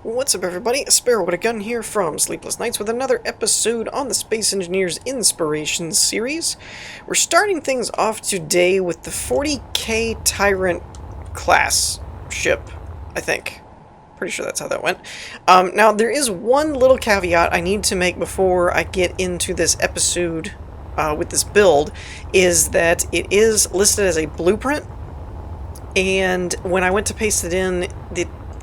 What's up, everybody? A Sparrow with a Gun here from Sleepless Nights with another episode on the Space Engineers Inspiration series. We're starting things off today with the 40K Tyrant class ship, I think. Pretty sure that's how that went. Now, there is one little caveat I need to make before I get into this episode with this build, is that it is listed as a blueprint, and when I went to paste it in,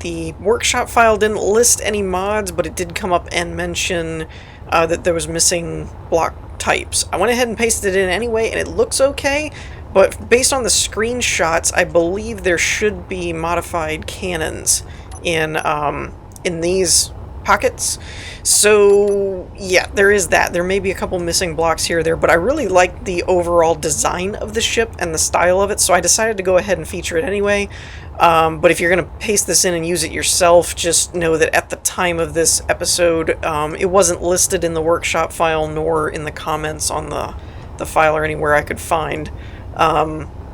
the workshop file didn't list any mods, but it did come up and mention that there was missing block types. I went ahead and pasted it in anyway, and it looks okay, but based on the screenshots, I believe there should be modified cannons in these pockets. So yeah, there is that. There may be a couple missing blocks here or there, but I really like the overall design of the ship and the style of it, so I decided to go ahead and feature it anyway. But if you're going to paste this in and use it yourself, just know that at the time of this episode, it wasn't listed in the workshop file nor in the comments on the file or anywhere I could find.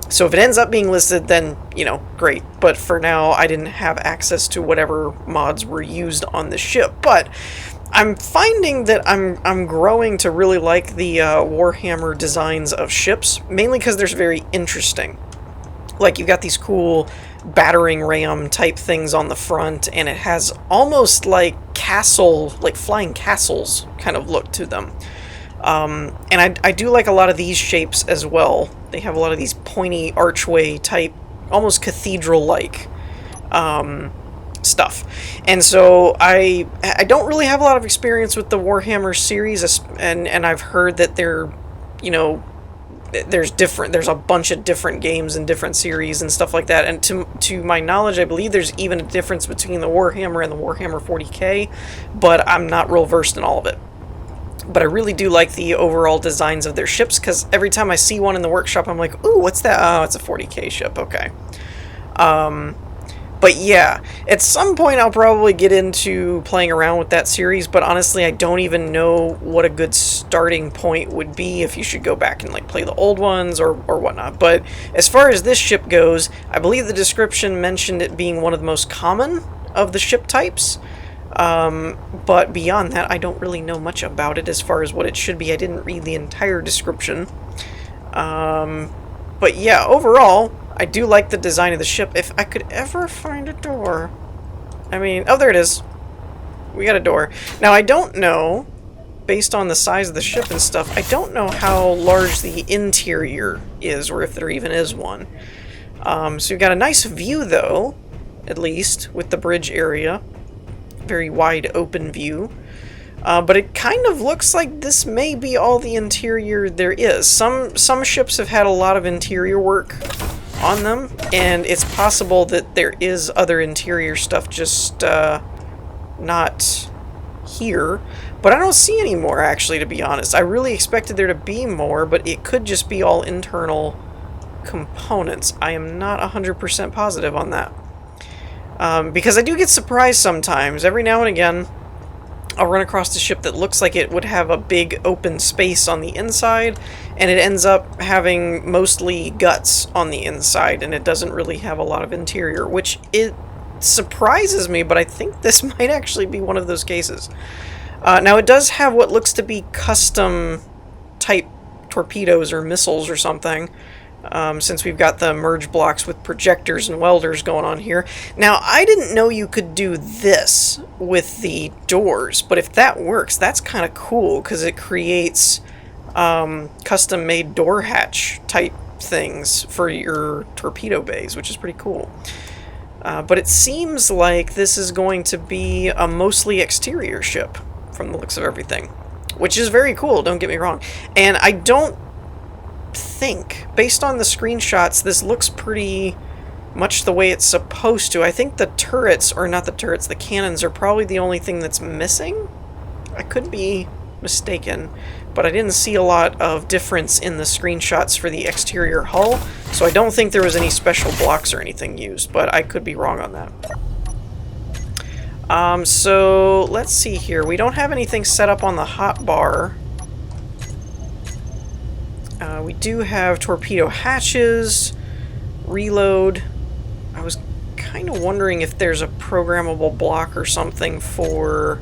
So if it ends up being listed, then, you know, great. But for now, I didn't have access to whatever mods were used on the ship. But I'm finding that I'm growing to really like the Warhammer designs of ships, mainly because they're very interesting. Like, you've got these cool battering ram type things on the front, and it has almost like flying castles kind of look to them. And I do like a lot of these shapes as well. They have a lot of these pointy archway type, almost cathedral-like stuff. And so I don't really have a lot of experience with the Warhammer series, and I've heard that they're, you know, there's a bunch of different games and different series and stuff like that, and to my knowledge, I believe there's even a difference between the Warhammer and the Warhammer 40K, but I'm not real versed in all of it. But I really do like the overall designs of their ships, because every time I see one in the workshop, I'm like, ooh, what's that? Oh, it's a 40K ship, okay. But yeah, at some point I'll probably get into playing around with that series, but honestly I don't even know what a good starting point would be, if you should go back and like play the old ones or whatnot. But as far as this ship goes, I believe the description mentioned it being one of the most common of the ship types. But beyond that, I don't really know much about it as far as what it should be. I didn't read the entire description. But yeah, overall, I do like the design of the ship. If I could ever find a door... I mean, oh, there it is. We got a door. Now, I don't know, based on the size of the ship and stuff, I don't know how large the interior is, or if there even is one. So you've got a nice view, though, at least, with the bridge area. Very wide open view. But it kind of looks like this may be all the interior there is. Some ships have had a lot of interior work on them, and it's possible that there is other interior stuff, just not here. But I don't see any more, actually, to be honest. I really expected there to be more, but it could just be all internal components. I am not 100% positive on that. Because I do get surprised sometimes. Every now and again, I'll run across a ship that looks like it would have a big open space on the inside, and it ends up having mostly guts on the inside, and it doesn't really have a lot of interior, which it surprises me, but I think this might actually be one of those cases. Now, it does have what looks to be custom type torpedoes or missiles or something. Since we've got the merge blocks with projectors and welders going on here. Now, I didn't know you could do this with the doors, but if that works, that's kind of cool, because it creates custom-made door hatch type things for your torpedo bays, which is pretty cool. But it seems like this is going to be a mostly exterior ship, from the looks of everything, which is very cool, don't get me wrong. And I don't think, based on the screenshots, this looks pretty much the way it's supposed to. I think the turrets, or not the turrets, the cannons are probably the only thing that's missing. I could be mistaken, but I didn't see a lot of difference in the screenshots for the exterior hull, so I don't think there was any special blocks or anything used, but I could be wrong on that. So let's see here. We don't have anything set up on the hotbar. We do have torpedo hatches, reload. I was kind of wondering if there's a programmable block or something for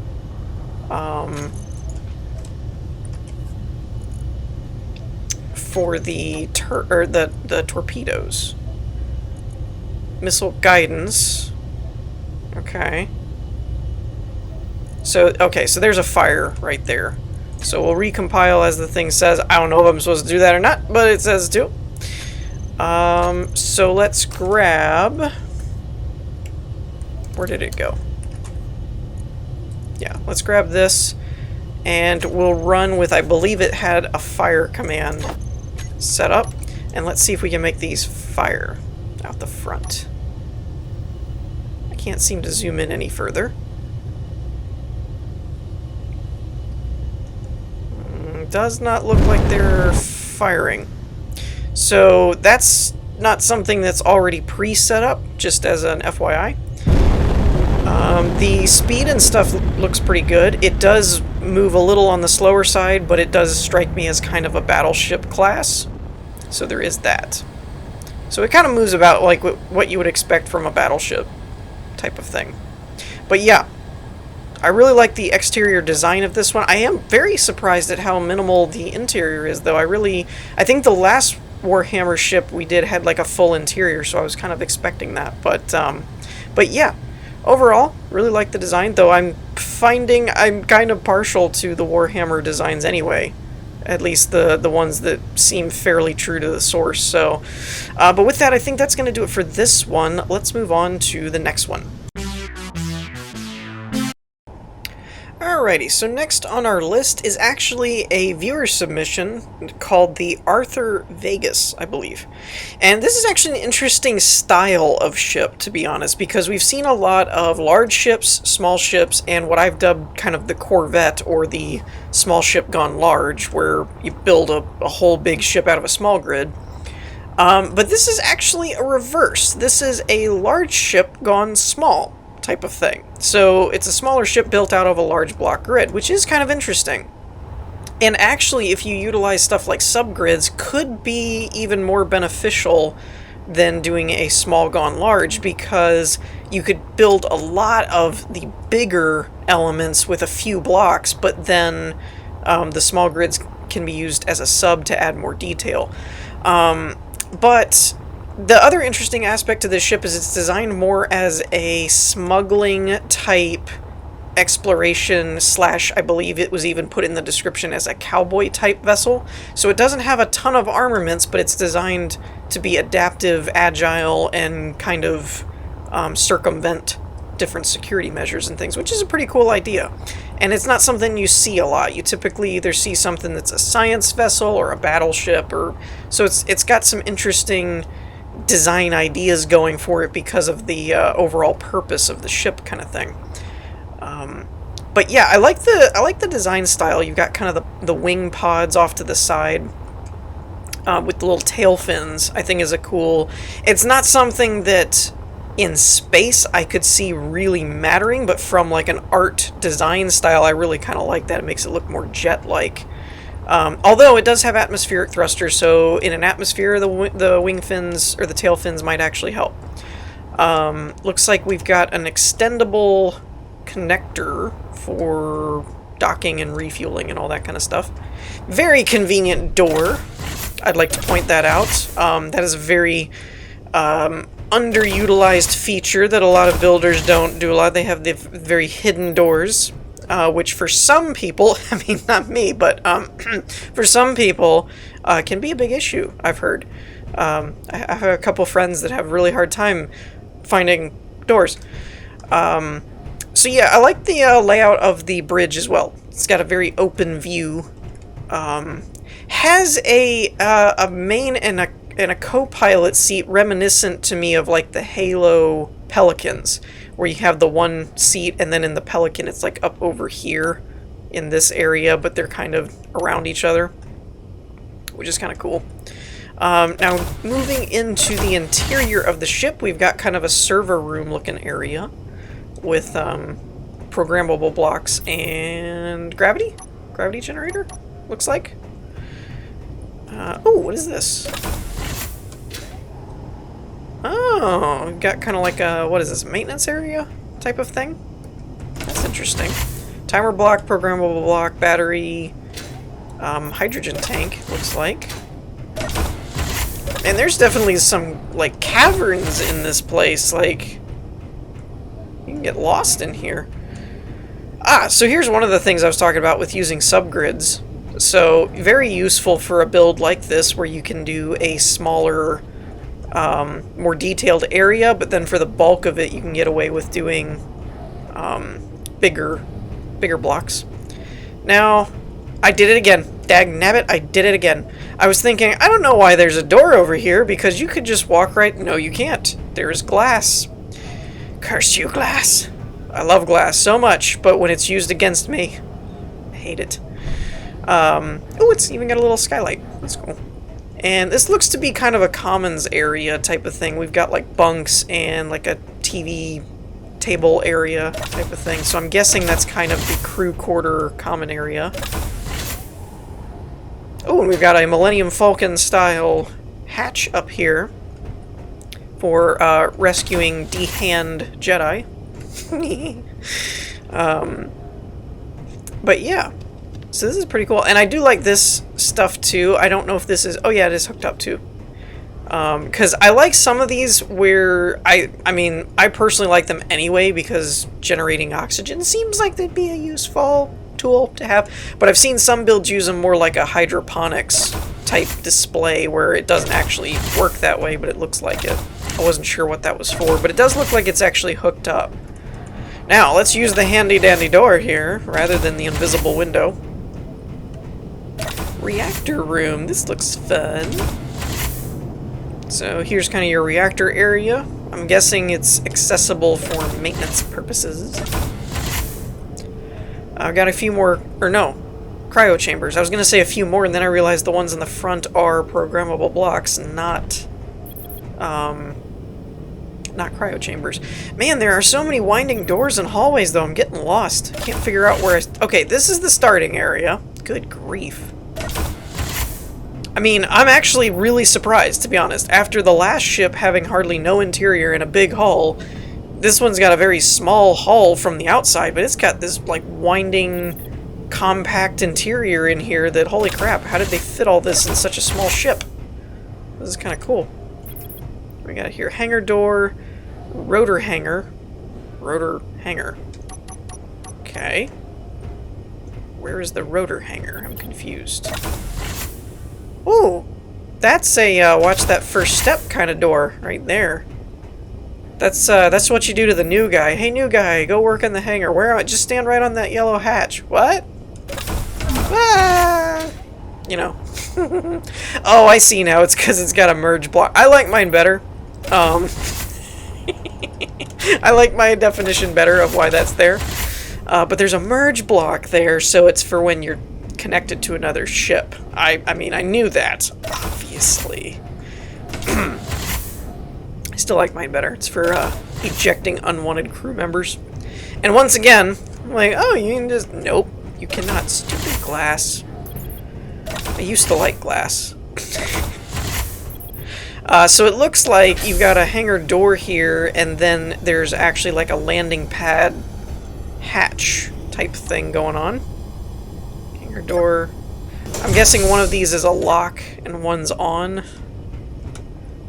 the torpedoes. Missile guidance. Okay. So, okay, so there's a fire right there. So we'll recompile as the thing says. I don't know if I'm supposed to do that or not, but it says to. So let's grab... Where did it go? Yeah, let's grab this, and we'll run with, I believe it had a fire command set up, and let's see if we can make these fire out the front. I can't seem to zoom in any further. Does not look like they're firing. So that's not something that's already pre-set up, just as an FYI. The speed and stuff looks pretty good. It does move a little on the slower side, but it does strike me as kind of a battleship class. So there is that. So it kind of moves about like what you would expect from a battleship type of thing. But yeah, I really like the exterior design of this one. I am very surprised at how minimal the interior is, though. I think the last Warhammer ship we did had like a full interior, so I was kind of expecting that. But yeah, overall, really like the design, though I'm finding I'm kind of partial to the Warhammer designs anyway. At least the ones that seem fairly true to the source. So, but with that, I think that's going to do it for this one. Let's move on to the next one. Alrighty, so next on our list is actually a viewer submission called the Arthur Vegas, I believe. And this is actually an interesting style of ship, to be honest, because we've seen a lot of large ships, small ships, and what I've dubbed kind of the Corvette, or the small ship gone large, where you build a whole big ship out of a small grid. But this is actually a reverse. This is a large ship gone small type of thing. So it's a smaller ship built out of a large block grid, which is kind of interesting. And actually, if you utilize stuff like subgrids, could be even more beneficial than doing a small gone large, because you could build a lot of the bigger elements with a few blocks, but then the small grids can be used as a sub to add more detail. But the other interesting aspect to this ship is it's designed more as a smuggling type exploration slash, I believe it was even put in the description as a cowboy type vessel. So it doesn't have a ton of armaments, but it's designed to be adaptive, agile, and kind of circumvent different security measures and things, which is a pretty cool idea. And it's not something you see a lot. You typically either see something that's a science vessel or a battleship, or so it's got some interesting design ideas going for it because of the overall purpose of the ship kind of thing. But yeah, I like the design style. You've got kind of the wing pods off to the side with the little tail fins. I think is a cool. It's not something that in space I could see really mattering, but from like an art design style, I really kind of like that. It makes it look more jet-like. Although it does have atmospheric thrusters, so in an atmosphere, the wing fins or the tail fins might actually help. Looks like we've got an extendable connector for docking and refueling and all that kind of stuff. Very convenient door. I'd like to point that out. That is a very underutilized feature that a lot of builders don't do a lot. They have the very hidden doors. Which for some people, I mean, not me, but for some people, can be a big issue, I've heard. I have a couple friends that have a really hard time finding doors. So yeah, I like the layout of the bridge as well. It's got a very open view. Has a main and a co-pilot seat reminiscent to me of like the Halo Pelicans, where you have the one seat, and then in the Pelican it's like up over here in this area, but they're kind of around each other, which is kind of cool. Now, moving into the interior of the ship, we've got kind of a server room looking area with programmable blocks and gravity generator, looks like. Oh, what is this? Oh, we've got kind of like a, what is this, maintenance area type of thing? That's interesting. Timer block, programmable block, battery, hydrogen tank, looks like. And there's definitely some, like, caverns in this place, like, you can get lost in here. Ah, so here's one of the things I was talking about with using subgrids. So, very useful for a build like this, where you can do a smaller, more detailed area, but then for the bulk of it, you can get away with doing, bigger blocks. Now, I did it again. Dagnabbit, I did it again. I was thinking, I don't know why there's a door over here, because you could just walk right... No, you can't. There's glass. Curse you, glass. I love glass so much, but when it's used against me, I hate it. Oh, it's even got a little skylight. That's cool. And this looks to be kind of a commons area type of thing. We've got, like, bunks and, like, a TV table area type of thing. So I'm guessing that's kind of the crew quarter common area. Oh, and we've got a Millennium Falcon style hatch up here for rescuing de-hand Jedi. But yeah, so this is pretty cool, and I do like this stuff too. I don't know if this is... Oh yeah, it is hooked up too. Because I like some of these where I mean, I personally like them anyway because generating oxygen seems like they'd be a useful tool to have, but I've seen some builds use them more like a hydroponics type display where it doesn't actually work that way, but it looks like it. I wasn't sure what that was for, but it does look like it's actually hooked up. Now, let's use the handy-dandy door here, rather than the invisible window. Reactor room. This looks fun. So here's kind of your reactor area. I'm guessing it's accessible for maintenance purposes. I've got a few more, or no, cryo chambers. I was going to say a few more, and then I realized the ones in the front are programmable blocks, not cryo chambers. Man, there are so many winding doors and hallways, though. I'm getting lost. I can't figure out where okay, this is the starting area. Good grief. I mean, I'm actually really surprised, to be honest. After the last ship having hardly no interior and a big hull, this one's got a very small hull from the outside, but it's got this, like, winding, compact interior in here that, holy crap, how did they fit all this in such a small ship? This is kind of cool. We got here hangar door, rotor hangar. Okay. Where is the rotor hangar? I'm confused. Ooh, that's a watch that first step kind of door right there. That's what you do to the new guy. Hey, new guy, go work in the hangar. Where? Just stand right on that yellow hatch. What? Ah! You know. Oh, I see now. It's because it's got a merge block. I like mine better. I like my definition better of why that's there. But there's a merge block there, so it's for when you're connected to another ship. I mean, I knew that, obviously. I still like mine better. It's for ejecting unwanted crew members. And once again, I'm like, oh, you can just... Nope, you cannot. Stupid glass. I used to like glass. So it looks like you've got a hangar door here, and then there's actually like a landing pad hatch type thing going on. Hangar door. I'm guessing one of these is a lock and one's on.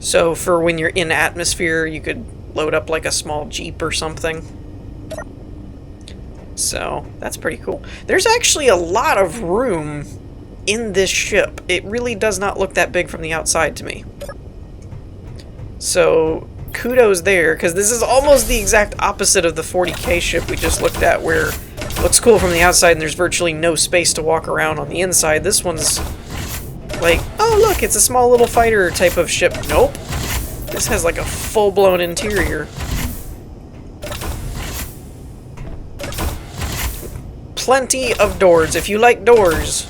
So for when you're in atmosphere, you could load up like a small Jeep or something. So that's pretty cool. There's actually a lot of room in this ship. It really does not look that big from the outside to me. So kudos there, because this is almost the exact opposite of the 40K ship we just looked at, where it looks cool from the outside and there's virtually no space to walk around on the inside. This one's like, oh look, it's a small little fighter type of ship. Nope. This has like a full-blown interior. Plenty of doors. If you like doors,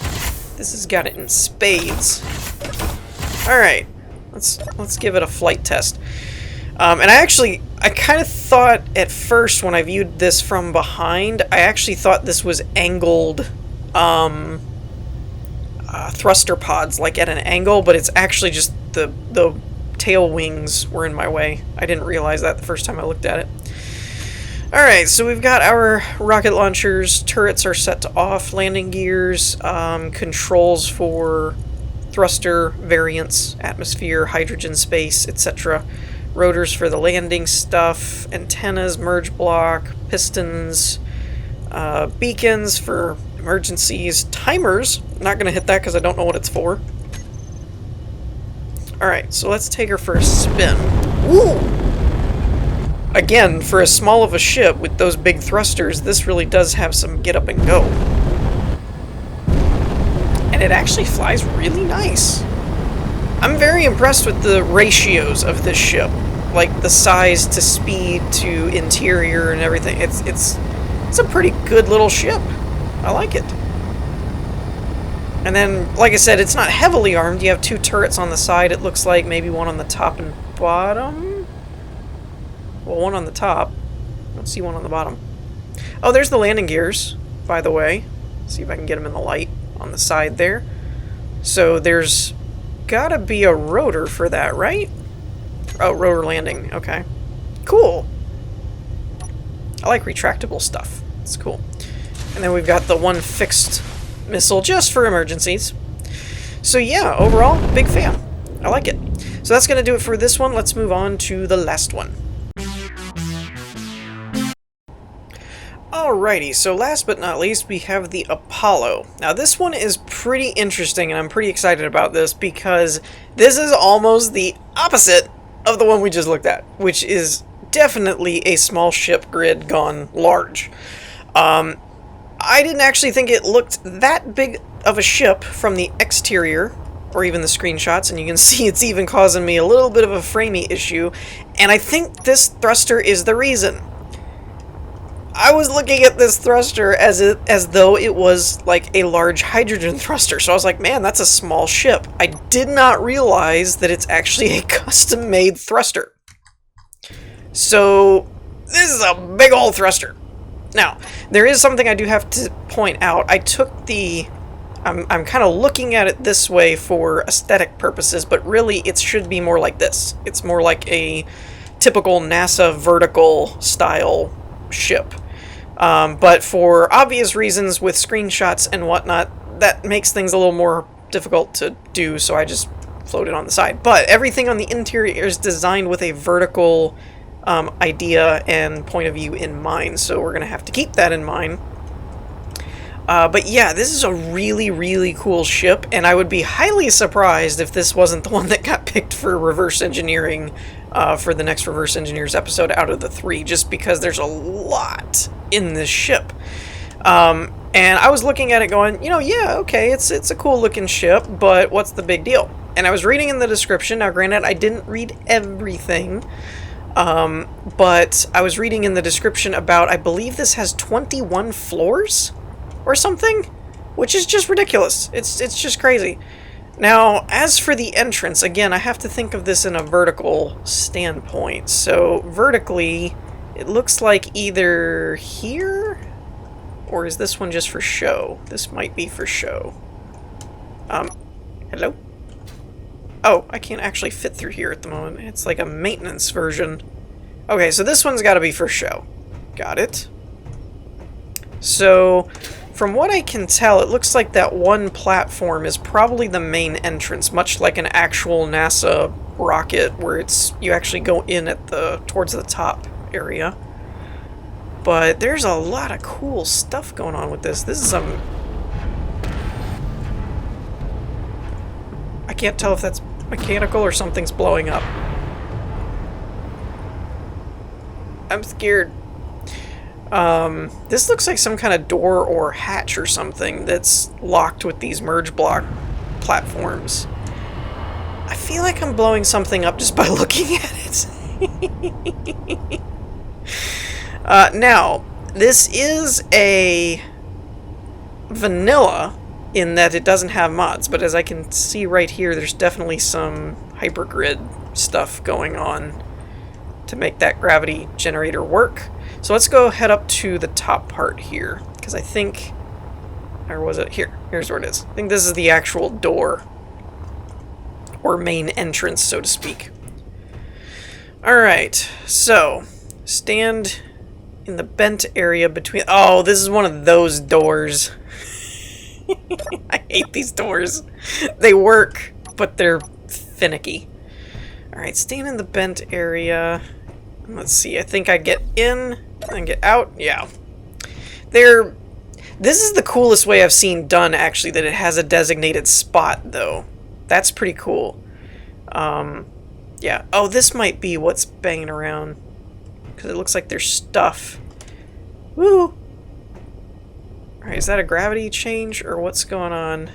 this has got it in spades. Alright, let's give it a flight test. And I kind of thought at first when I viewed this from behind, I actually thought this was angled thruster pods, like at an angle, but it's actually just the tail wings were in my way. I didn't realize that the first time I looked at it. Alright, so we've got our rocket launchers, turrets are set to off, landing gears, controls for thruster, variance, atmosphere, hydrogen space, etc. Rotors for the landing stuff, antennas, merge block, pistons, beacons for emergencies, timers. Not going to hit that because I don't know what it's for. Alright, so let's take her for a spin. Woo! Again, for as small of a ship with those big thrusters, this really does have some get up and go. And it actually flies really nice. I'm very impressed with the ratios of this ship. Like the size to speed to interior and everything. It's a pretty good little ship. I like it. And then, like I said, it's not heavily armed. You have 2 turrets on the side, it looks like. Maybe one on the top and bottom? Well, one on the top. I don't see one on the bottom. Oh, there's the landing gears, by the way. Let's see if I can get them in the light on the side there. So there's gotta be a rotor for that, right? Oh, rotor landing. Okay. Cool. I like retractable stuff. It's cool. And then we've got the one fixed missile just for emergencies. So yeah, overall, big fan. I like it. So that's gonna do it for this one. Let's move on to the last one. Alrighty, so last but not least, we have the Apollo. Now this one is pretty interesting, and I'm pretty excited about this, because this is almost the opposite of the one we just looked at, which is definitely a small ship grid gone large. I didn't actually think it looked that big of a ship from the exterior, or even the screenshots, and you can see it's even causing me a little bit of a framey issue, and I think this thruster is the reason. I was looking at this thruster as though it was like a large hydrogen thruster, so I was like, man, that's a small ship. I did not realize that it's actually a custom-made thruster. So, this is a big old thruster. Now, there is something I do have to point out. I took the... I'm kind of looking at it this way for aesthetic purposes, but really it should be more like this. It's more like a typical NASA vertical style ship. But for obvious reasons with screenshots and whatnot, that makes things a little more difficult to do, so I just floated on the side. But everything on the interior is designed with a vertical idea and point of view in mind, so we're going to have to keep that in mind. But yeah, this is a really, really cool ship, and I would be highly surprised if this wasn't the one that got picked for reverse engineering for the next Reverse Engineers episode out of the 3, just because there's a lot in this ship. And I was looking at it going, you know, yeah, okay, it's a cool looking ship, but what's the big deal? And I was reading in the description. Now, granted, I didn't read everything, but I was reading in the description about, I believe this has 21 floors or something, which is just ridiculous. It's just crazy. Now, as for the entrance, again, I have to think of this in a vertical standpoint. So, vertically, it looks like either here, or is this one just for show? This might be for show. Hello? Oh, I can't actually fit through here at the moment. It's like a maintenance version. Okay, so this one's got to be for show. Got it. So, from what I can tell, it looks like that one platform is probably the main entrance, much like an actual NASA rocket, where you actually go in at towards the top area. But there's a lot of cool stuff going on with this. This is I can't tell if that's mechanical or something's blowing up. I'm scared. This looks like some kind of door or hatch or something that's locked with these merge block platforms. I feel like I'm blowing something up just by looking at it. Now, this is a vanilla in that it doesn't have mods, but as I can see right here, there's definitely some hypergrid stuff going on to make that gravity generator work. So let's go head up to the top part here, because I think, or was it here? Here's where it is. I think this is the actual door, or main entrance, so to speak. Alright, so stand in the bent area between... Oh, this is one of those doors. I hate these doors. They work, but they're finicky. Alright, stand in the bent area. Let's see, I think I get in and get out. Yeah. This is the coolest way I've seen done, actually, that it has a designated spot, though. That's pretty cool. Yeah. Oh, this might be what's banging around. Because it looks like there's stuff. Woo! Alright, is that a gravity change, or what's going on?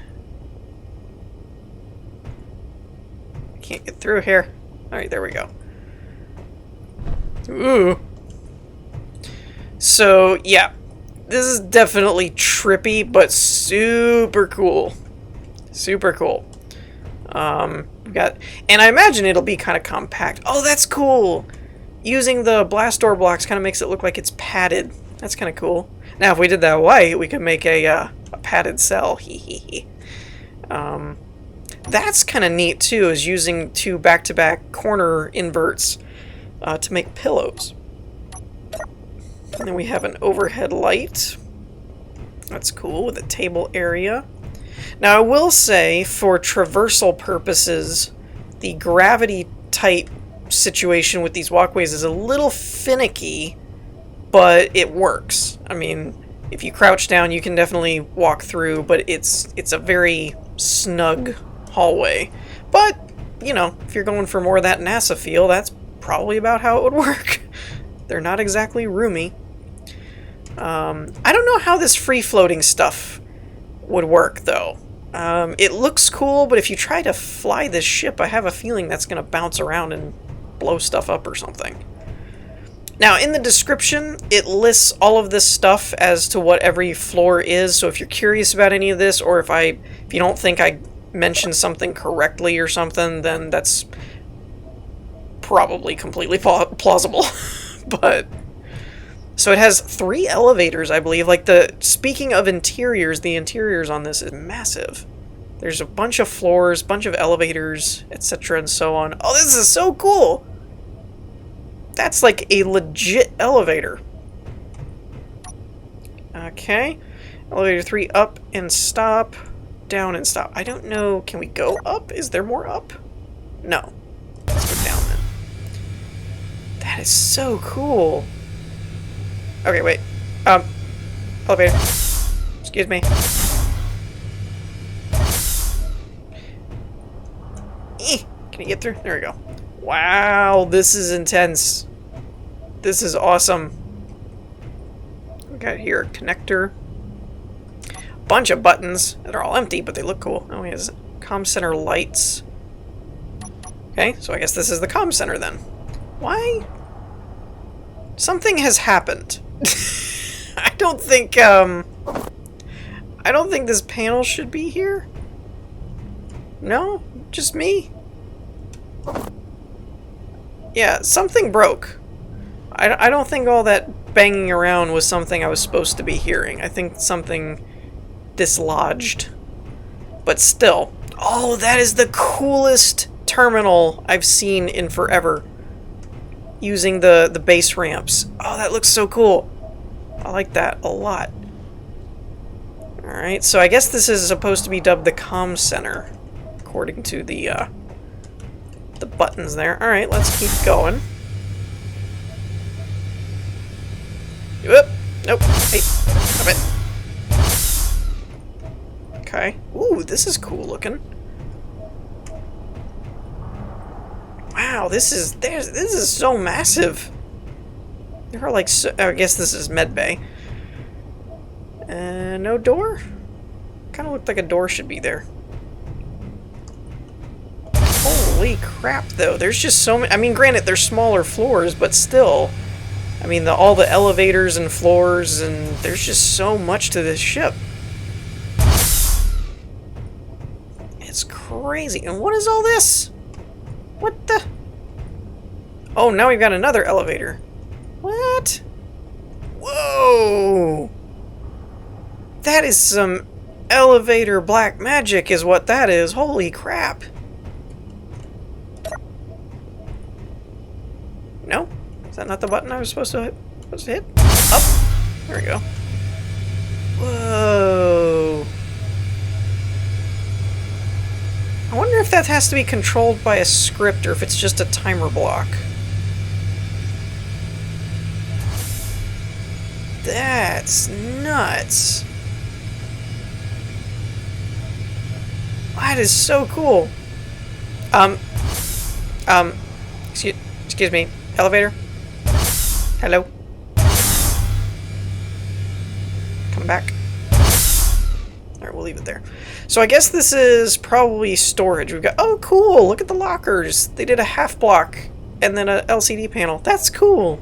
I can't get through here. Alright, there we go. Ooh. So, yeah. This is definitely trippy, but super cool. Super cool. And I imagine it'll be kind of compact. Oh, that's cool! Using the blast door blocks kind of makes it look like it's padded. That's kind of cool. Now, if we did that white, we could make a padded cell. Hee. That's kind of neat, too, is using two back-to-back corner inverts to make pillows. And then we have an overhead light. That's cool, with a table area. Now, I will say, for traversal purposes, the gravity-type situation with these walkways is a little finicky, but it works. I mean, if you crouch down, you can definitely walk through, but it's a very snug hallway. But, you know, if you're going for more of that NASA feel, that's probably about how it would work. They're not exactly roomy. I don't know how this free-floating stuff would work, though. It looks cool, but if you try to fly this ship, I have a feeling that's going to bounce around and blow stuff up or something. Now, in the description, it lists all of this stuff as to what every floor is, so if you're curious about any of this, or if you don't think I mentioned something correctly or something, then that's probably completely plausible. But so it has 3 elevators, I believe. Like, speaking of interiors, the interiors on this is massive. There's a bunch of floors, bunch of elevators, etc. and so on. Oh, this is so cool! That's like a legit elevator. Okay. Elevator 3, up and stop. Down and stop. I don't know. Can we go up? Is there more up? No. Let's go down then. That is so cool. Okay, wait. Elevator. Excuse me. Can you get through? There we go. Wow, this is intense. This is awesome. We got here a connector. Bunch of buttons that are all empty, but they look cool. Oh, he has comm center lights. Okay, so I guess this is the comm center then. Why? Something has happened. I don't think this panel should be here. No? Just me? Yeah, something broke. I don't think all that banging around was something I was supposed to be hearing. I think something dislodged. But still. Oh, that is the coolest terminal I've seen in forever. Using the base ramps. Oh, that looks so cool. I like that a lot. Alright, so I guess this is supposed to be dubbed the comm center, according to the buttons there. Alright, let's keep going. Whoop! Nope. Hey, stop it. Okay. Ooh, this is cool looking. Wow, this is so massive. There are like I guess this is medbay. No door? Kind of looked like a door should be there. Holy crap, though. There's just so many. I mean, granted, they're smaller floors, but still. I mean, all the elevators and floors, and there's just so much to this ship. It's crazy. And what is all this? What the? Oh, now we've got another elevator. What? Whoa! That is some elevator black magic is what that is. Holy crap. that not the button I was supposed to hit? Up. There we go. Whoa. I wonder if that has to be controlled by a script or if it's just a timer block. That's nuts. That is so cool. Excuse me. Elevator? Hello? Come back. Alright, we'll leave it there. So I guess this is probably storage. We've got, oh cool, look at the lockers. They did a half block and then a LCD panel. That's cool.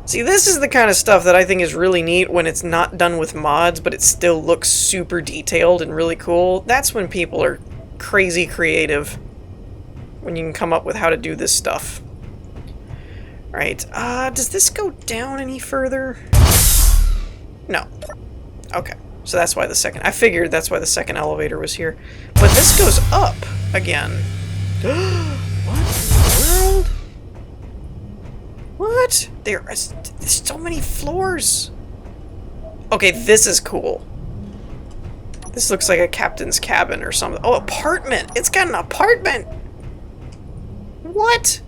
See, this is the kind of stuff that I think is really neat when it's not done with mods, but it still looks super detailed and really cool. That's when people are crazy creative. When you can come up with how to do this stuff. Alright, does this go down any further? No. Okay, so that's why the second... I figured that's why the second elevator was here. But this goes up again. What in the world? What? There's so many floors. Okay, this is cool. This looks like a captain's cabin or something. Oh, apartment! It's got an apartment! What?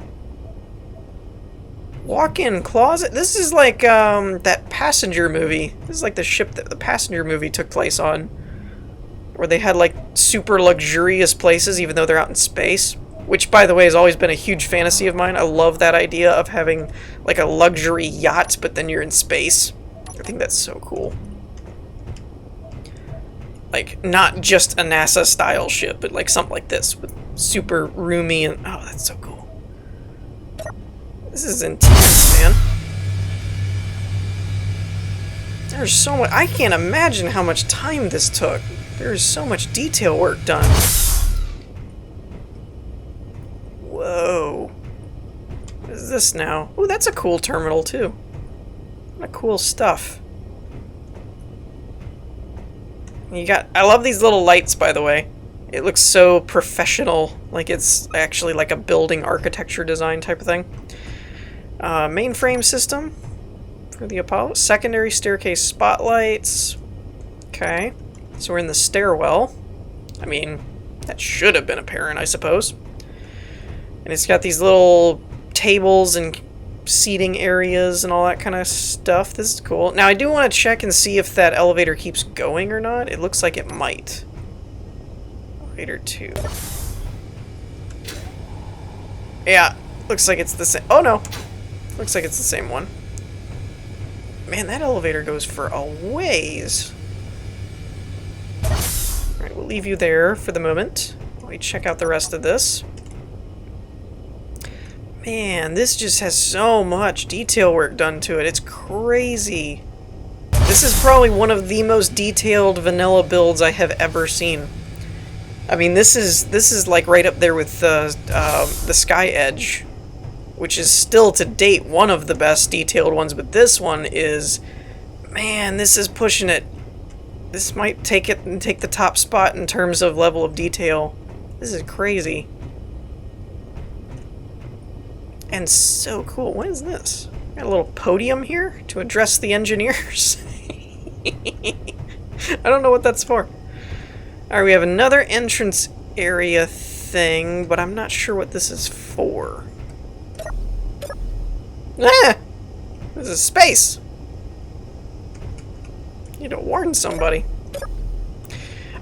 Walk-in closet? This is like that Passenger movie. This is like the ship that the Passenger movie took place on. Where they had like super luxurious places even though they're out in space. Which, by the way, has always been a huge fantasy of mine. I love that idea of having like a luxury yacht, but then you're in space. I think that's so cool. Like, not just a NASA-style ship, but like something like this with super roomy and... Oh, that's so cool. This is intense, man. There's so much... I can't imagine how much time this took. There's so much detail work done. Whoa. What is this now? Oh, that's a cool terminal, too. What cool stuff. You got... I love these little lights, by the way. It looks so professional. Like it's actually like a building architecture design type of thing. Mainframe system for the Apollo. Secondary staircase spotlights. Okay. So we're in the stairwell. I mean, that should have been apparent, I suppose. And it's got these little tables and seating areas and all that kind of stuff. This is cool. Now, I do want to check and see if that elevator keeps going or not. It looks like it might. Elevator 2. Yeah, looks like it's the same. Oh, no. Looks like it's the same one. Man, that elevator goes for a ways. Alright, we'll leave you there for the moment. While we check out the rest of this. Man, this just has so much detail work done to it. It's crazy. This is probably one of the most detailed vanilla builds I have ever seen. I mean, this is like right up there with the Sky Edge, which is still to date one of the best detailed ones. But this one is, man, this is pushing it. This might take it and take the top spot in terms of level of detail. This is crazy. And so cool. What is this? Got a little podium here to address the engineers. I don't know what that's for. Alright, we have another entrance area thing, but I'm not sure what this is for. Ah! This is space! Need to warn somebody.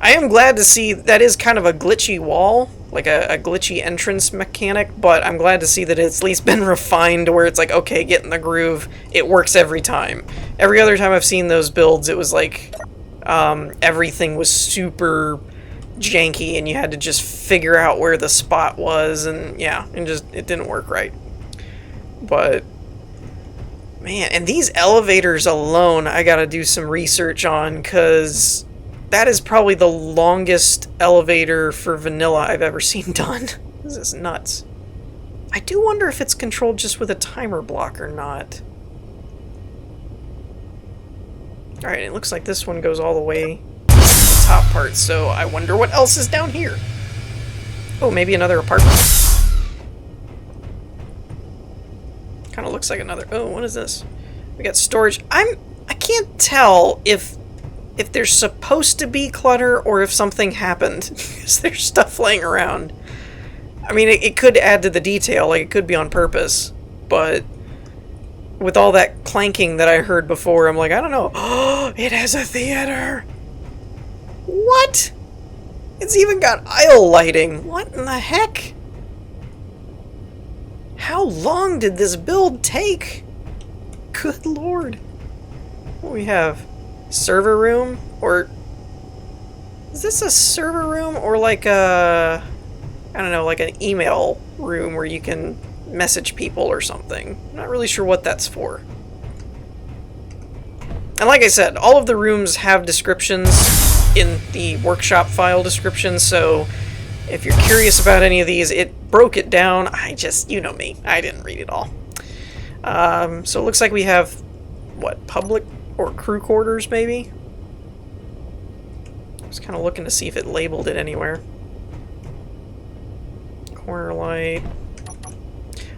I am glad to see that is kind of a glitchy wall, like a glitchy entrance mechanic, but I'm glad to see that it's at least been refined where it's like, okay, get in the groove, it works every time. Every other time I've seen those builds, it was like, everything was super janky and you had to just figure out where the spot was, and yeah, and just, it didn't work right. But, man, and these elevators alone, I gotta do some research on, because that is probably the longest elevator for vanilla I've ever seen done. This is nuts. I do wonder if it's controlled just with a timer block or not. Alright, it looks like this one goes all the way to the top part, so I wonder what else is down here. Oh, maybe another apartment? kind of looks like another... Oh, what is this? We got storage. I can't tell if there's supposed to be clutter or if something happened. Because there's stuff laying around. I mean, it could add to the detail, like it could be on purpose. But with all that clanking that I heard before, I'm like, I don't know. Oh, it has a theater! What? It's even got aisle lighting. What in the heck? How long did this build take? Good lord. What do we have? Server room? Or... Is this a server room? Or like a... I don't know, like an email room where you can message people or something. I'm not really sure what that's for. And like I said, all of the rooms have descriptions in the workshop file description, so if you're curious about any of these, it broke it down. I just, you know me, I didn't read it all. So it looks like we have, what, public or crew quarters, maybe? I was kind of looking to see if it labeled it anywhere. Corner light.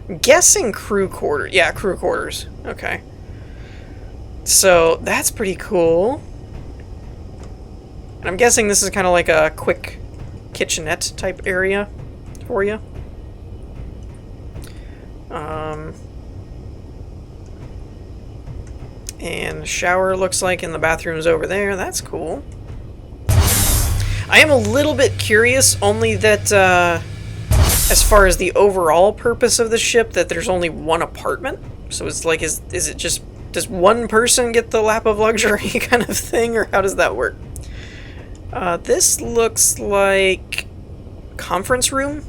I'm guessing crew quarters. Yeah, crew quarters. Okay. So, that's pretty cool. And I'm guessing this is kind of like a quick kitchenette type area for you. And shower looks like in the bathrooms over there. That's cool. I am a little bit curious, only that, as far as the overall purpose of the ship, that there's only one apartment. So it's like, is it just, does one person get the lap of luxury kind of thing, or how does that work? This looks like conference room,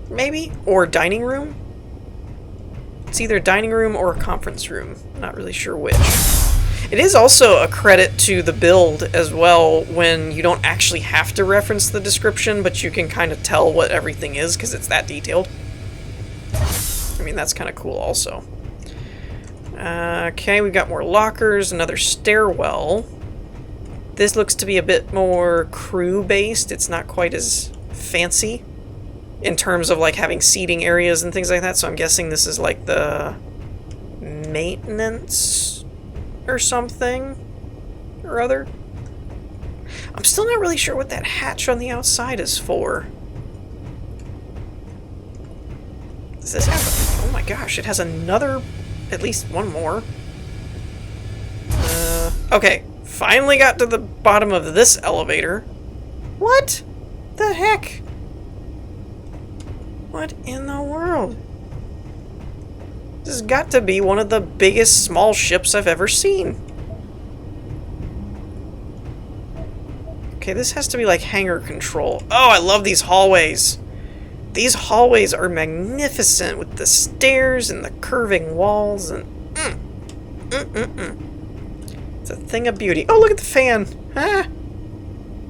maybe? Or dining room? It's either dining room or conference room. Not really sure which. It is also a credit to the build as well when you don't actually have to reference the description, but you can kind of tell what everything is because it's that detailed. I mean, that's kind of cool also. Okay, we've got more lockers, another stairwell. This looks to be a bit more crew-based. It's not quite as fancy in terms of like having seating areas and things like that, so I'm guessing this is like the maintenance or something or other. I'm still not really sure what that hatch on the outside is for. Does this have a... Oh my gosh, it has another... At least one more. Okay, finally got to the bottom of this elevator. What the heck? What in the world? This has got to be one of the biggest small ships I've ever seen. Okay, this has to be like hangar control. Oh, I love these hallways. These hallways are magnificent with the stairs and the curving walls and... It's a thing of beauty. Oh, look at the fan! Ah!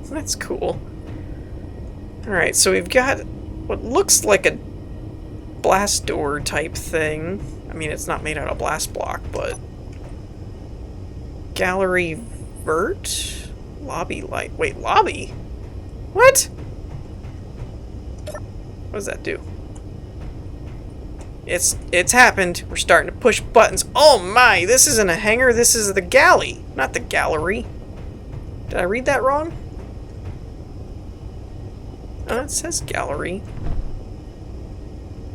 That's cool. Alright, so we've got what looks like a blast door type thing. I mean, it's not made out of blast block, but... Gallery vert? Lobby light. Wait, lobby? What? What does that do? It's happened. We're starting to push buttons. Oh my! This isn't a hangar. This is the galley, not the gallery. Did I read that wrong? It says gallery.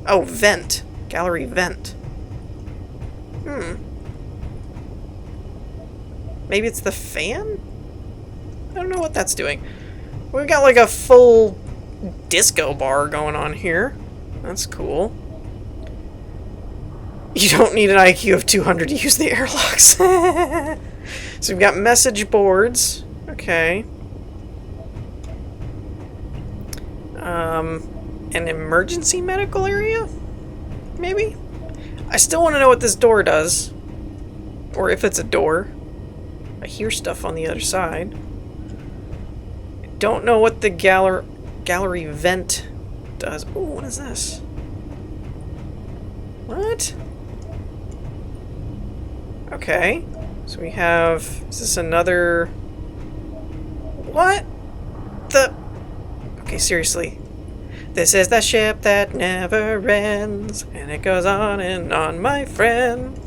Oh, vent. Gallery vent. Maybe it's the fan? I don't know what that's doing. We've got like a full disco bar going on here. That's cool. You don't need an IQ of 200 to use the airlocks. So we've got message boards. Okay. An emergency medical area? Maybe? I still want to know what this door does. Or if it's a door. I hear stuff on the other side. I don't know what the gallery vent does. Ooh, what is this? What? Okay. So we have... Is this another... What? The... Okay, seriously. This is the ship that never ends, and it goes on and on, my friend.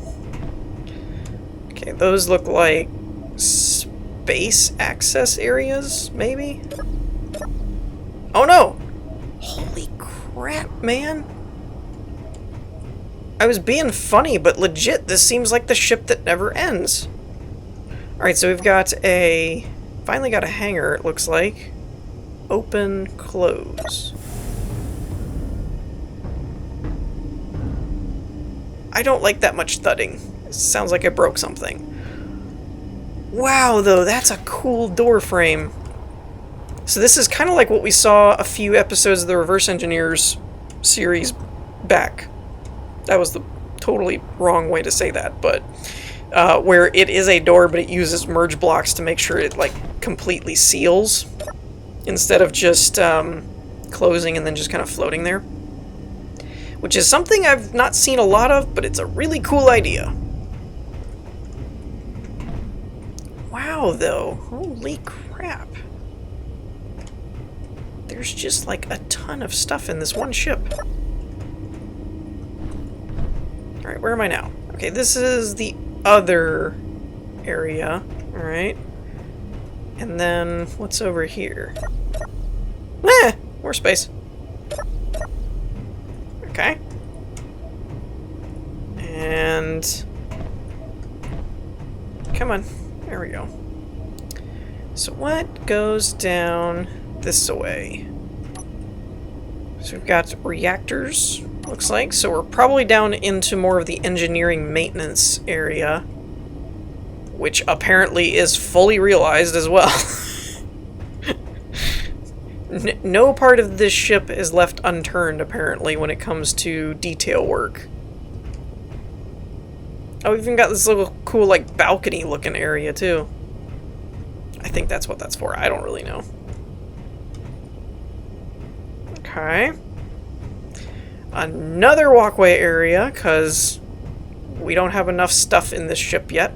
Okay, those look like space access areas, maybe? Oh no! Holy crap, man! I was being funny, but legit, this seems like the ship that never ends. Alright, so we've got a... finally got a hangar, it looks like. Open, close. I don't like that much thudding. It sounds like I broke something. Wow, though, that's a cool door frame. So this is kind of like what we saw a few episodes of the Reverse Engineers series back. That was the totally wrong way to say that, but where it is a door, but it uses merge blocks to make sure it like completely seals instead of just closing and then just kind of floating there. Which is something I've not seen a lot of, but it's a really cool idea. Wow, though. Holy crap. There's just like a ton of stuff in this one ship. Alright, where am I now? Okay, this is the other area. Alright. And then, what's over here? More space. Okay. And... come on. There we go. So what goes down this way? So we've got reactors, looks like. So we're probably down into more of the engineering maintenance area, which apparently is fully realized as well. No part of this ship is left unturned, apparently, when it comes to detail work. Oh, we've even got this little cool, like, balcony-looking area, too. I think that's what that's for. I don't really know. Okay. Another walkway area, because we don't have enough stuff in this ship yet.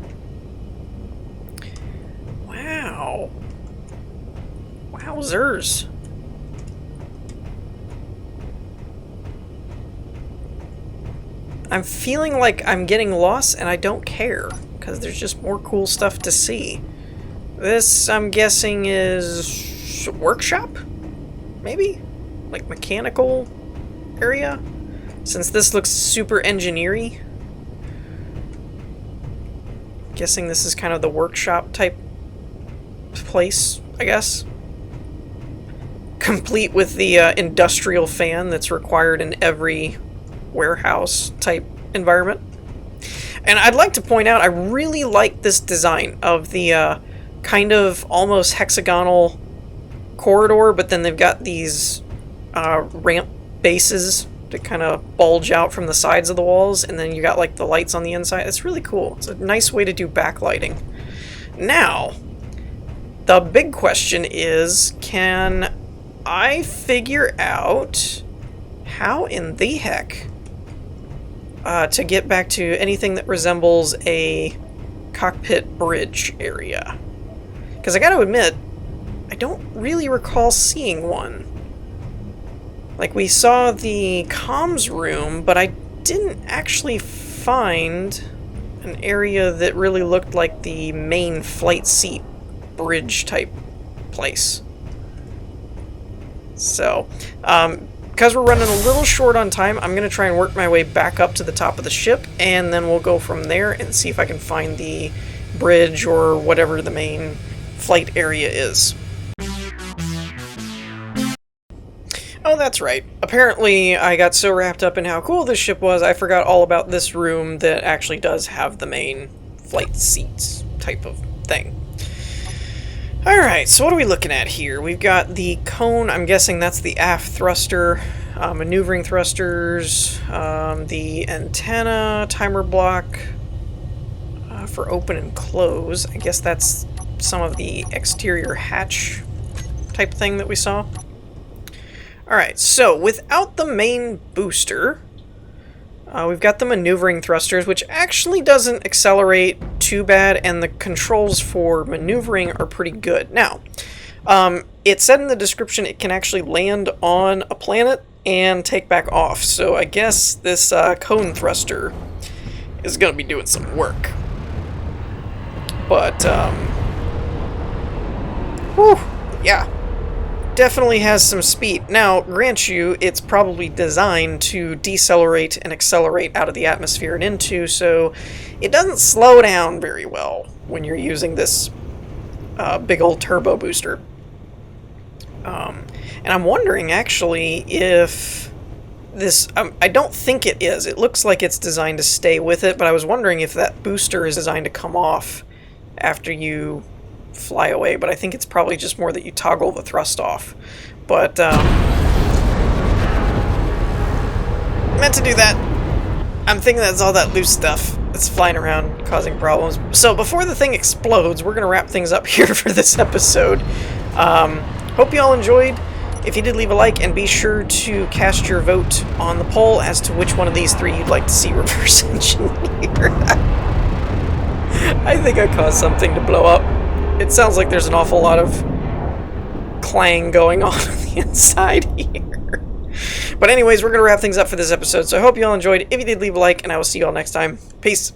Wow. Wowzers. I'm feeling like I'm getting lost, and I don't care, because there's just more cool stuff to see. This, I'm guessing, is workshop? Maybe? Like mechanical area? Since this looks super engineering. Guessing this is kind of the workshop type place, I guess. Complete with the industrial fan that's required in every warehouse type environment. And I'd like to point out, I really like this design of the kind of almost hexagonal corridor, but then they've got these ramp bases that kind of bulge out from the sides of the walls, and then you got like the lights on the inside. It's really cool. It's a nice way to do backlighting. Now, the big question is, can I figure out how in the heck to get back to anything that resembles a cockpit bridge area? Because I gotta admit, I don't really recall seeing one. Like, we saw the comms room, but I didn't actually find an area that really looked like the main flight seat bridge type place. So, because we're running a little short on time, I'm going to try and work my way back up to the top of the ship, and then we'll go from there and see if I can find the bridge or whatever the main flight area is. Oh, that's right. Apparently, I got so wrapped up in how cool this ship was, I forgot all about this room that actually does have the main flight seats type of thing. Alright, so what are we looking at here? We've got the cone, I'm guessing that's the aft thruster, maneuvering thrusters, the antenna, timer block for open and close. I guess that's some of the exterior hatch type thing that we saw. Alright, so without the main booster, we've got the maneuvering thrusters, which actually doesn't accelerate too bad, and the controls for maneuvering are pretty good. Now, it said in the description it can actually land on a planet and take back off. So I guess this cone thruster is going to be doing some work. But, whew, yeah. Definitely has some speed. Now, grant you, it's probably designed to decelerate and accelerate out of the atmosphere and into, so it doesn't slow down very well when you're using this big old turbo booster. And I'm wondering, actually, if this... I don't think it is. It looks like it's designed to stay with it, but I was wondering if that booster is designed to come off after you fly away, but I think it's probably just more that you toggle the thrust off. But, meant to do that. I'm thinking that's all that loose stuff that's flying around causing problems. So before the thing explodes, we're going to wrap things up here for this episode. Hope you all enjoyed. If you did, leave a like, and be sure to cast your vote on the poll as to which one of these three you'd like to see reverse engineered. I think I caused something to blow up. It sounds like there's an awful lot of clang going on the inside here. But anyways, we're going to wrap things up for this episode, so I hope you all enjoyed. If you did, leave a like, and I will see you all next time. Peace.